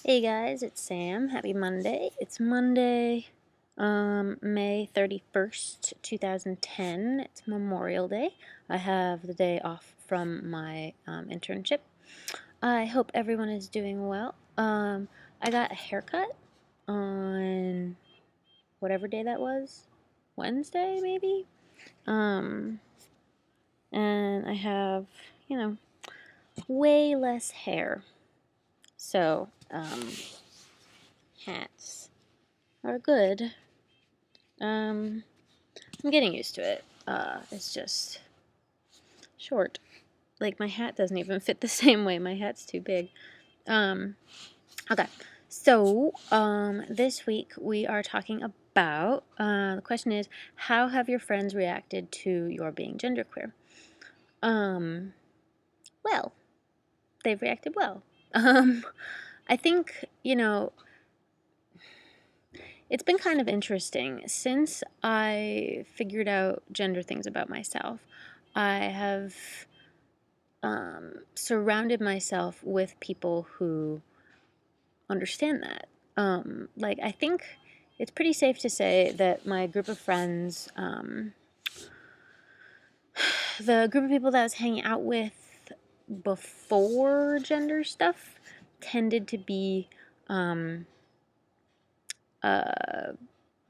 Hey guys, it's Sam. Happy Monday. It's Monday, May 31st, 2010. It's Memorial Day. I have the day off from my internship. I hope everyone is doing well. I got a haircut on whatever day that was. Wednesday, maybe? Um, and I have, you know, way less hair. So, hats are good. Um, I'm getting used to it. It's just short. Like, my hat doesn't even fit the same way. My hat's too big. Um, okay. So, this week we are talking about, the question is, how have your friends reacted to your being genderqueer? Well, they've reacted well. I think, it's been kind of interesting. Since I figured out gender things about myself, I have surrounded myself with people who understand that. Like, I think it's pretty safe to say that my group of friends, the group of people that I was hanging out with before gender stuff, tended to be a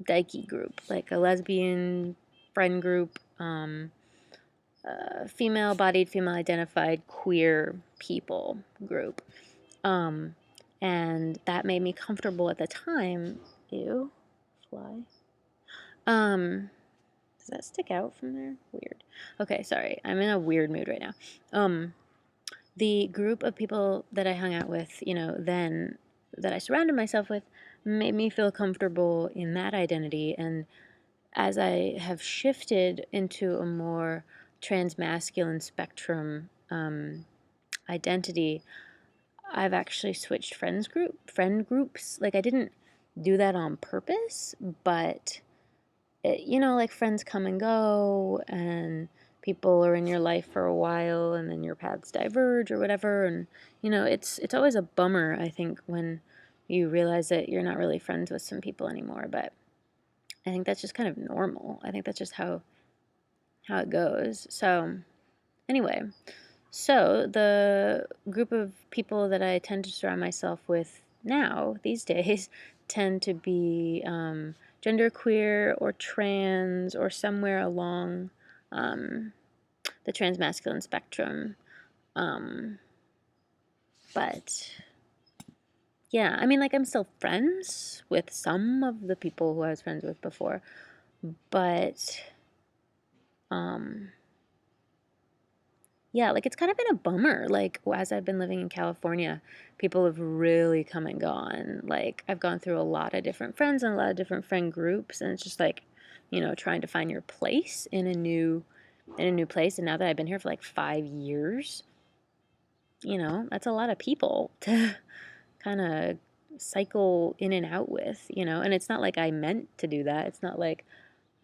dykey group, like a lesbian friend group, female-bodied, female-identified, queer people group. And that made me comfortable at the time. Ew, fly. Does that stick out from there? Weird. Okay, sorry. I'm in a weird mood right now. The group of people that I hung out with, then that I surrounded myself with made me feel comfortable in that identity. And as I have shifted into a more transmasculine spectrum identity, I've actually switched friend groups. Like, I didn't do that on purpose, but like, friends come and go, and people are in your life for a while, and then your paths diverge or whatever. And it's always a bummer, I think, when you realize that you're not really friends with some people anymore. But I think that's just kind of normal. I think that's just how it goes. So anyway, so the group of people that I tend to surround myself with now, these days, tend to be genderqueer or trans or somewhere along the transmasculine spectrum. But yeah, I mean, like, I'm still friends with some of the people who I was friends with before, but yeah, like, it's kind of been a bummer. Like, as I've been living in California, people have really come and gone. Like, I've gone through a lot of different friends and a lot of different friend groups, and it's just like, trying to find your place in a new place. And now that I've been here for like 5 years, that's a lot of people to kind of cycle in and out with, and it's not like I meant to do that. It's not like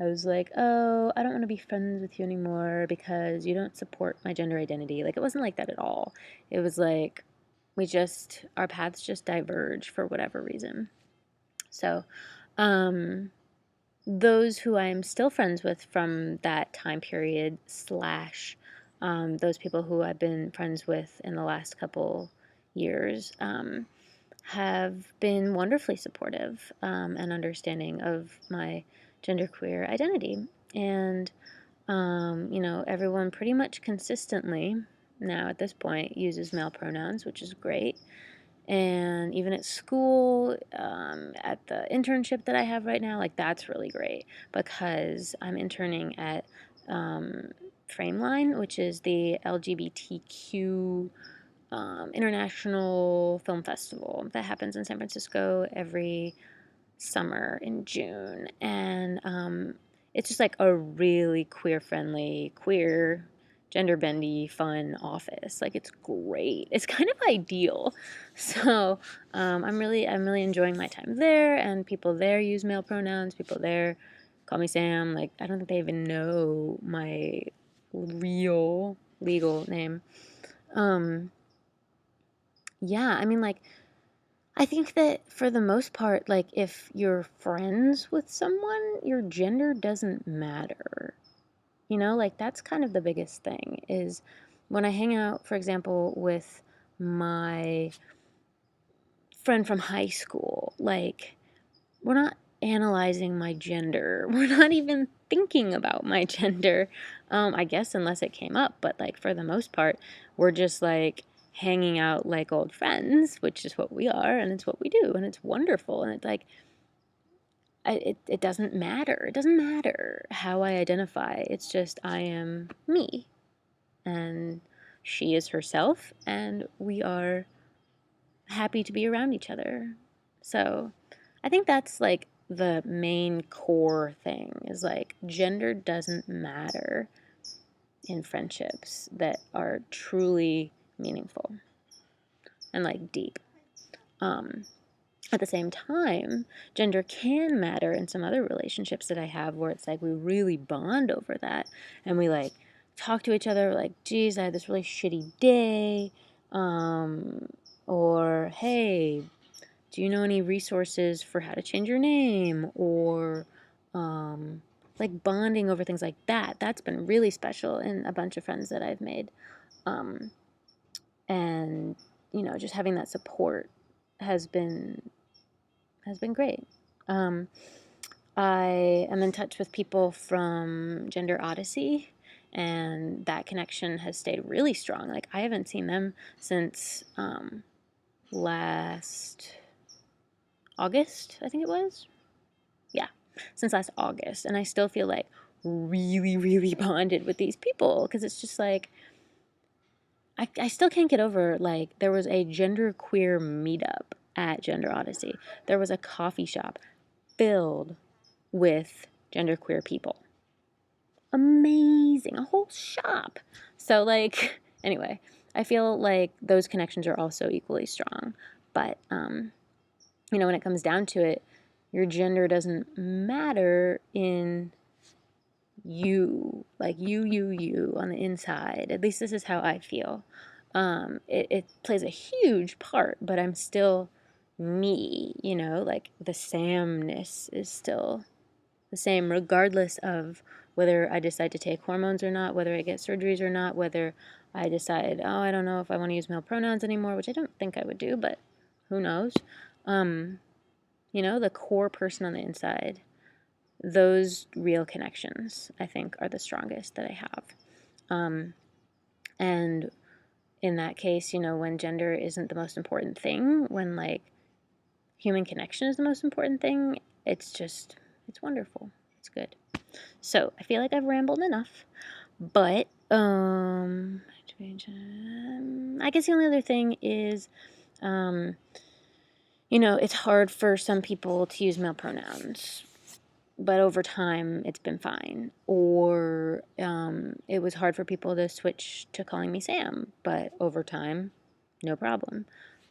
I was like, oh, I don't want to be friends with you anymore because you don't support my gender identity. Like, it wasn't like that at all. It was like our paths just diverge for whatever reason. So, those who I'm still friends with from that time period, slash, those people who I've been friends with in the last couple years, have been wonderfully supportive and understanding of my genderqueer identity. And, everyone pretty much consistently now at this point uses male pronouns, which is great. And even at school, at the internship that I have right now, like, that's really great because I'm interning at Frameline, which is the LGBTQ International Film Festival that happens in San Francisco every summer in June. And it's just like a really queer-friendly, queer, gender-bendy, fun office. Like, it's great. It's kind of ideal. So I'm really enjoying my time there, and people there use male pronouns. People there call me Sam. Like, I don't think they even know my real legal name. Yeah, I mean, like, I think that for the most part, like if you're friends with someone, your gender doesn't matter. You know, like that's kind of the biggest thing is when I hang out, for example, with my friend from high school, like we're not analyzing my gender. We're not even thinking about my gender. I guess unless it came up, but like for the most part, we're just like hanging out like old friends, which is what we are, and it's what we do, and it's wonderful, and it's like it doesn't matter. It doesn't matter how I identify. It's just I am me, and she is herself, and we are happy to be around each other. So I think that's like the main core thing is like gender doesn't matter in friendships that are truly meaningful and like deep. Um, at the same time, gender can matter in some other relationships that I have where it's like we really bond over that and we like talk to each other like, geez, I had this really shitty day. Or hey, do you know any resources for how to change your name? Or like bonding over things like that. That's been really special in a bunch of friends that I've made. Um, and you know, just having that support has been great. Um, I am in touch with people from Gender Odyssey, and that connection has stayed really strong. Like I haven't seen them since last August, I think it was. Yeah, since last August, and I still feel like really, really bonded with these people because it's just like I still can't get over like there was a genderqueer meetup at Gender Odyssey. There was a coffee shop filled with genderqueer people. Amazing, a whole shop. So like anyway, I feel like those connections are also equally strong. But you know, when it comes down to it, your gender doesn't matter in you, like you on the inside. At least this is how I feel. It plays a huge part, but I'm still me, you know, like the Samness is still the same regardless of whether I decide to take hormones or not, whether I get surgeries or not, whether I decide, oh, I don't know if I want to use male pronouns anymore, which I don't think I would do, but who knows? You know, the core person on the inside, those real connections, I think, are the strongest that I have. And in that case, you know, when gender isn't the most important thing, when like human connection is the most important thing, it's just, it's wonderful. It's good. So I feel like I've rambled enough, but I guess the only other thing is, you know, it's hard for some people to use male pronouns, but over time it's been fine. Or it was hard for people to switch to calling me Sam, but over time, no problem.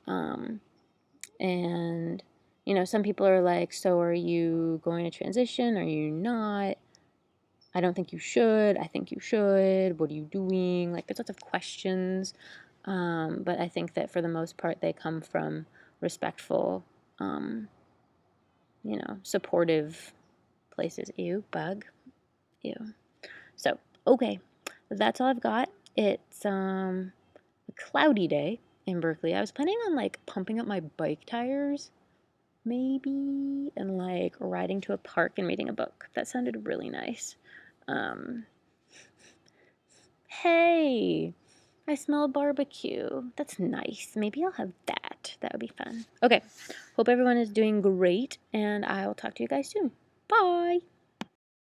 And you know, some people are like, so are you going to transition? Are you not? I don't think you should. I think you should. What are you doing? Like, there's lots of questions. But I think that for the most part, they come from respectful, you know, supportive places. Ew, bug. Ew. So, okay. That's all I've got. It's a cloudy day in Berkeley. I was planning on like pumping up my bike tires, maybe, and like riding to a park and reading a book. That sounded really nice. Hey, I smell barbecue. That's nice. Maybe I'll have that. That would be fun. Okay. Hope everyone is doing great, and I'll talk to you guys soon. Bye.